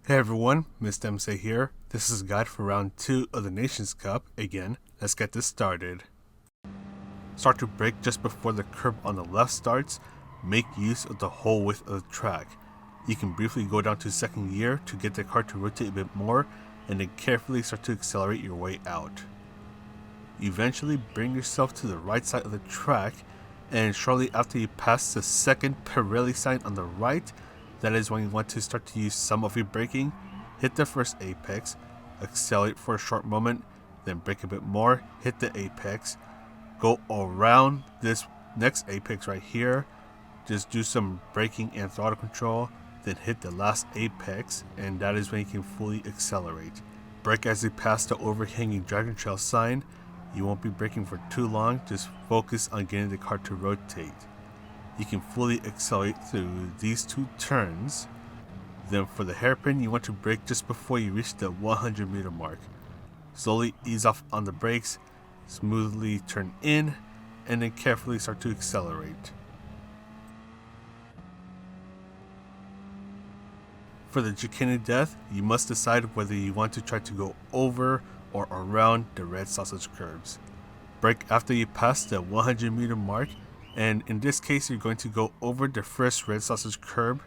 Hey everyone, Mr. MC here. This is a guide for round 2 of the Nations Cup. Again, let's get this started. Start to brake just before the curb on the left starts. Make use of the whole width of the track. You can briefly go down to second gear to get the car to rotate a bit more, and then carefully start to accelerate your way out. Eventually bring yourself to the right side of the track, and shortly after you pass the second Pirelli sign on the right, that is when you want to start to use some of your braking. Hit the first apex, accelerate for a short moment, then brake a bit more, hit the apex, go around this next apex right here, just do some braking and throttle control, then hit the last apex, and that is when you can fully accelerate. Brake as you pass the overhanging Dragon Trail sign. You won't be braking for too long, just focus on getting the car to rotate. You can fully accelerate through these two turns. Then for the hairpin, you want to brake just before you reach the 100 meter mark. Slowly ease off on the brakes, smoothly turn in, and then carefully start to accelerate. For the chicane death, you must decide whether you want to try to go over or around the red sausage curbs. Brake after you pass the 100 meter mark, and in this case you're going to go over the first red sausage curb,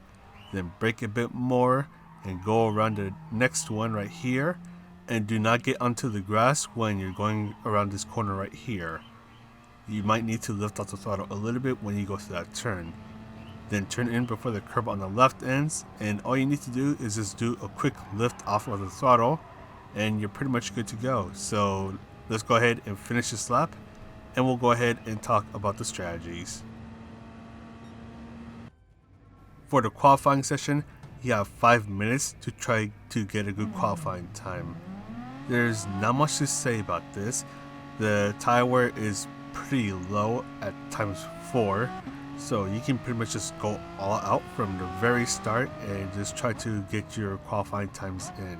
then brake a bit more and go around the next one right here, and do not get onto the grass when you're going around this corner right here. You might need to lift off the throttle a little bit when you go to that turn. Then turn in before the curb on the left ends, and all you need to do is just do a quick lift off of the throttle, and you're pretty much good to go. So let's go ahead and finish this lap, and we'll go ahead and talk about the strategies. For the qualifying session, you have 5 minutes to try to get a good qualifying time. There's not much to say about this. The tire wear is pretty low at ×4, so you can pretty much just go all out from the very start and just try to get your qualifying times in.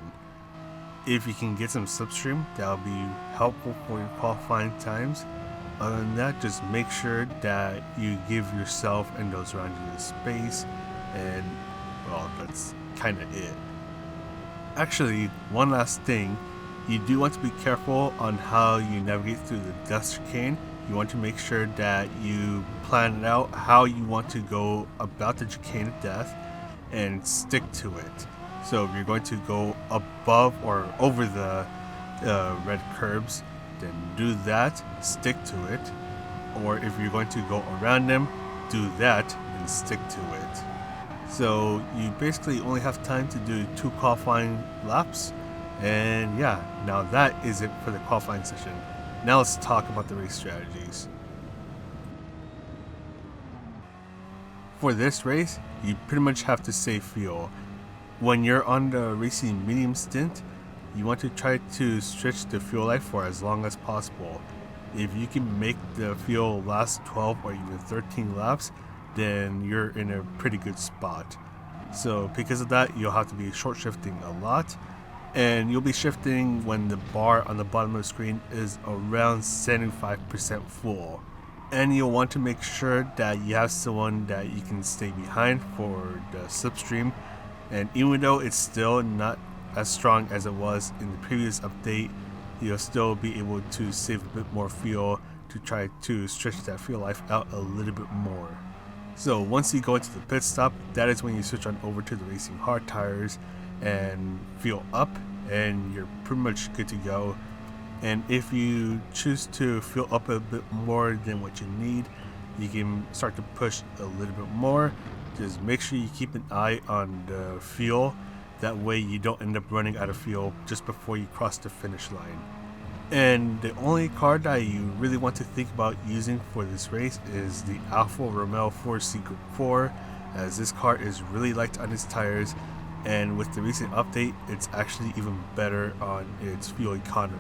If you can get some slipstream, that'll be helpful for your qualifying times. Other than that, just make sure that you give yourself and those around you the space, and well, that's kind of it. Actually, one last thing, you do want to be careful on how you navigate through the death chicane. You want to make sure that you plan out how you want to go about the chicane of death and stick to it. So if you're going to go above or over the red curbs, then do that, stick to it. Or if you're going to go around them, do that and stick to it. So you basically only have time to do 2 qualifying laps. And yeah, now that is it for the qualifying session. Now let's talk about the race strategies. For this race, you pretty much have to save fuel. When you're on the racing medium stint, you want to try to stretch the fuel life for as long as possible. If you can make the fuel last 12 or even 13 laps, then you're in a pretty good spot. So because of that, you'll have to be short shifting a lot, and you'll be shifting when the bar on the bottom of the screen is around 75% full. And you'll want to make sure that you have someone that you can stay behind for the slipstream. And even though it's still not as strong as it was in the previous update, you'll still be able to save a bit more fuel to try to stretch that fuel life out a little bit more. So once you go into the pit stop, that is when you switch on over to the racing hard tires and fuel up, and you're pretty much good to go. And if you choose to fuel up a bit more than what you need, you can start to push a little bit more. Just make sure you keep an eye on the fuel. That way you don't end up running out of fuel just before you cross the finish line. And the only car that you really want to think about using for this race is the Alfa Romeo 4 Secret 4, as this car is really light on its tires, and with the recent update, it's actually even better on its fuel economy.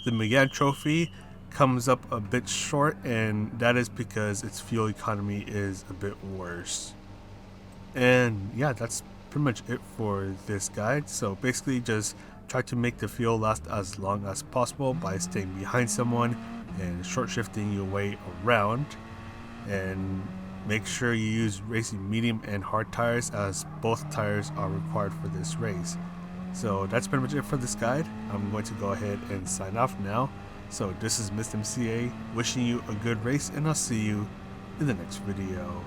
The Megane Trophy comes up a bit short, and that is because its fuel economy is a bit worse. And yeah, that's pretty much it for this guide. So basically just try to make the fuel last as long as possible by staying behind someone and short shifting your way around. And Make sure you use racing medium and hard tires, as both tires are required for this race. So that's pretty much it for this guide. I'm going to go ahead and sign off now. So this is Mr. MCA wishing you a good race, and I'll see you in the next video.